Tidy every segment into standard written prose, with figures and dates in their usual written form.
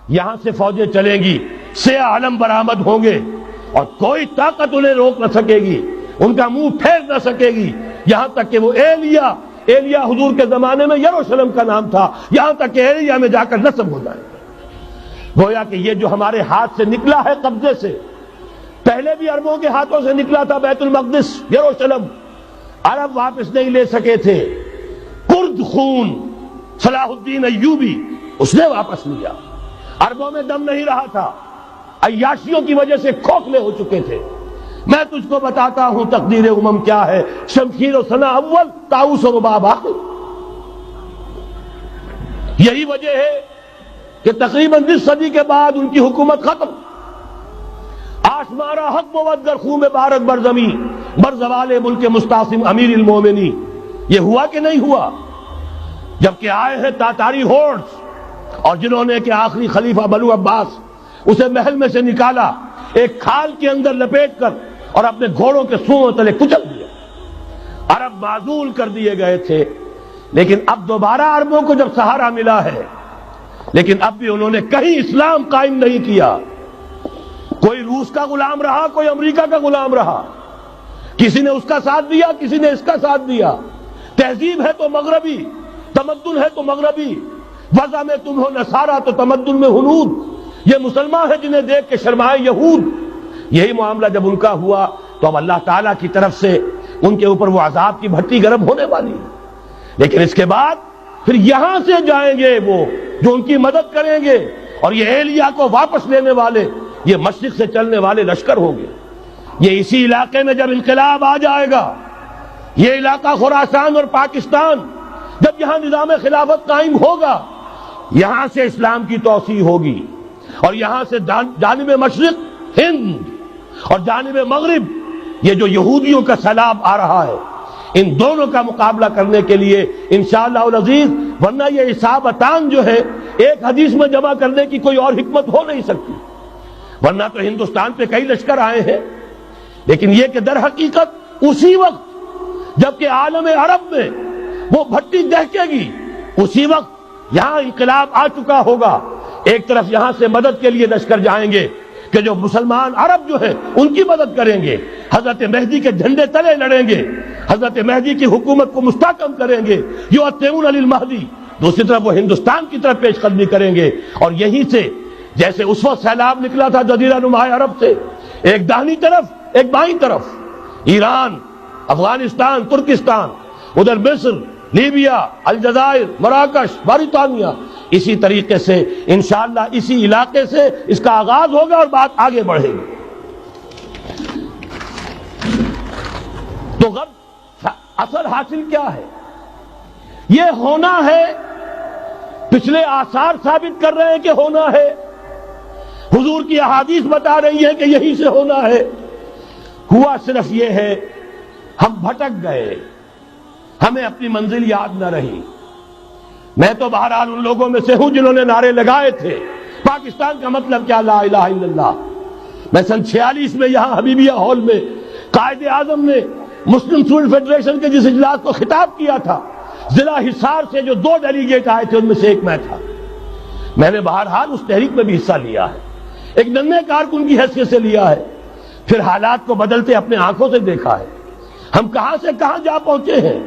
یہاں سے فوجیں چلیں گی، سیاہ علم برآمد ہوں گے اور کوئی طاقت انہیں روک نہ سکے گی، ان کا منہ پھیر نہ سکے گی، یہاں تک کہ وہ ایلیا حضور کے زمانے میں یروشلم کا نام تھا، یہاں تک کہ ایلیا میں جا کر نصب ہو جائے گا۔ گویا کہ یہ جو ہمارے ہاتھ سے نکلا ہے قبضے سے، پہلے بھی عربوں کے ہاتھوں سے نکلا تھا بیت المقدس، یروشلم، عرب واپس نہیں لے سکے تھے، کرد خون صلاح الدین ایوبی اس نے واپس لیا، عربوں میں دم نہیں رہا تھا، عیاشیوں کی وجہ سے کھوکھلے ہو چکے تھے۔ میں تجھ کو بتاتا ہوں تقدیر امم کیا ہے، شمشیر و ثنا اول، طاؤس و رباب آخر۔ یہی وجہ ہے کہ تقریباً 20 صدی کے بعد ان کی حکومت ختم، آشمارا حق بود گر خون بارک بر زمین بر زوال ملک مستعصم امیر المومنی۔ یہ ہوا کہ نہیں ہوا؟ جبکہ آئے ہیں تاتاری ہورڈز، اور جنہوں نے کہ آخری خلیفہ بنو عباس اسے محل میں سے نکالا، ایک کھال کے اندر لپیٹ کر اور اپنے گھوڑوں کے سوؤں تلے کچل دیا۔ عرب معزول کر دیے گئے تھے، لیکن اب دوبارہ عربوں کو جب سہارا ملا ہے، لیکن اب بھی انہوں نے کہیں اسلام قائم نہیں کیا۔ کوئی روس کا غلام رہا، کوئی امریکہ کا غلام رہا، کسی نے اس کا ساتھ دیا، کسی نے اس کا ساتھ دیا۔ تہذیب ہے تو مغربی، تمدن ہے تو مغربی، وضع میں تم ہو نصارہ تو تمدن میں ہنود، یہ مسلمان ہیں جنہیں دیکھ کے شرمائے یہود۔ یہی معاملہ جب ان کا ہوا تو اب اللہ تعالیٰ کی طرف سے ان کے اوپر وہ عذاب کی بھٹی گرم ہونے والی ہے۔ لیکن اس کے بعد پھر یہاں سے جائیں گے وہ جو ان کی مدد کریں گے، اور یہ ایلیا کو واپس لینے والے یہ مشرق سے چلنے والے لشکر ہوں گے۔ یہ اسی علاقے میں جب انقلاب آ جائے گا، یہ علاقہ خراسان اور پاکستان، جب یہاں نظام خلافت قائم ہوگا، یہاں سے اسلام کی توسیع ہوگی، اور یہاں سے جانب مشرق ہند اور جانب مغرب یہ جو یہودیوں کا سیلاب آ رہا ہے، ان دونوں کا مقابلہ کرنے کے لیے انشاءاللہ العزیز، ورنہ یہ اصابتان جو ہے ایک حدیث میں جمع کرنے کی کوئی اور حکمت ہو نہیں سکتی، ورنہ تو ہندوستان پہ کئی لشکر آئے ہیں، لیکن یہ کہ در حقیقت اسی وقت جبکہ عالم عرب میں وہ بھٹی دہکے گی، اسی وقت یہاں انقلاب آ چکا ہوگا۔ ایک طرف یہاں سے مدد کے لیے لشکر جائیں گے کہ جو مسلمان عرب جو ہیں ان کی مدد کریں گے، حضرت مہدی کے جھنڈے تلے لڑیں گے، حضرت مہدی کی حکومت کو مستحکم کریں گے، یؤتمون للمہدی۔ دوسری طرف وہ ہندوستان کی طرف پیش قدمی کریں گے، اور یہیں سے جیسے اس وقت سیلاب نکلا تھا جزیرہ نما عرب سے، ایک داہنی طرف ایک بائیں طرف، ایران، افغانستان، ترکستان، ادھر مصر، لیبیا، الجزائر، مراکش، موریطانیہ، اسی طریقے سے انشاءاللہ اسی علاقے سے اس کا آغاز ہوگا اور بات آگے بڑھے گی۔ تو غرب اصل حاصل کیا ہے؟ یہ ہونا ہے، پچھلے آثار ثابت کر رہے ہیں کہ ہونا ہے، حضور کی احادیث بتا رہی ہے کہ یہی سے ہونا ہے۔ ہوا صرف یہ ہے ہم بھٹک گئے، ہمیں اپنی منزل یاد نہ رہی۔ میں تو بہرحال ان لوگوں میں سے ہوں جنہوں نے نعرے لگائے تھے پاکستان کا مطلب کیا، لا الہ الا اللہ۔ میں سن 46 میں یہاں حبیبیہ ہال میں قائد اعظم نے مسلم اسٹوڈنٹ فیڈریشن کے جس اجلاس کو خطاب کیا تھا، ضلع حصار سے جو 2 ڈیلیگیٹ آئے تھے ان میں سے ایک میں تھا۔ میں نے بہرحال اس تحریک میں بھی حصہ لیا ہے، ایک ننھے کارکن کی حیثیت سے لیا ہے، پھر حالات کو بدلتے اپنے آنکھوں سے دیکھا ہے، ہم کہاں سے کہاں جا پہنچے ہیں۔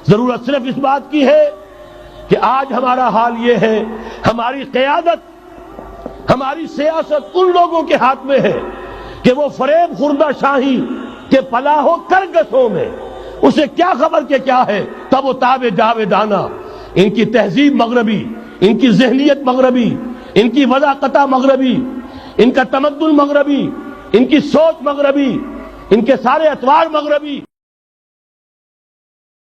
ضرورت صرف اس بات کی ہے کہ آج ہمارا حال یہ ہے، ہماری قیادت، ہماری سیاست ان لوگوں کے ہاتھ میں ہے کہ وہ فریب خوردہ شاہی کے پلاح و کرگسوں میں اسے کیا خبر کہ کیا ہے، تب وہ تابع جاویدانہ، ان کی تہذیب مغربی، ان کی ذہنیت مغربی، ان کی وضاقتہ مغربی، ان کا تمدن مغربی، ان کی سوچ مغربی، ان کے سارے اطوار مغربی،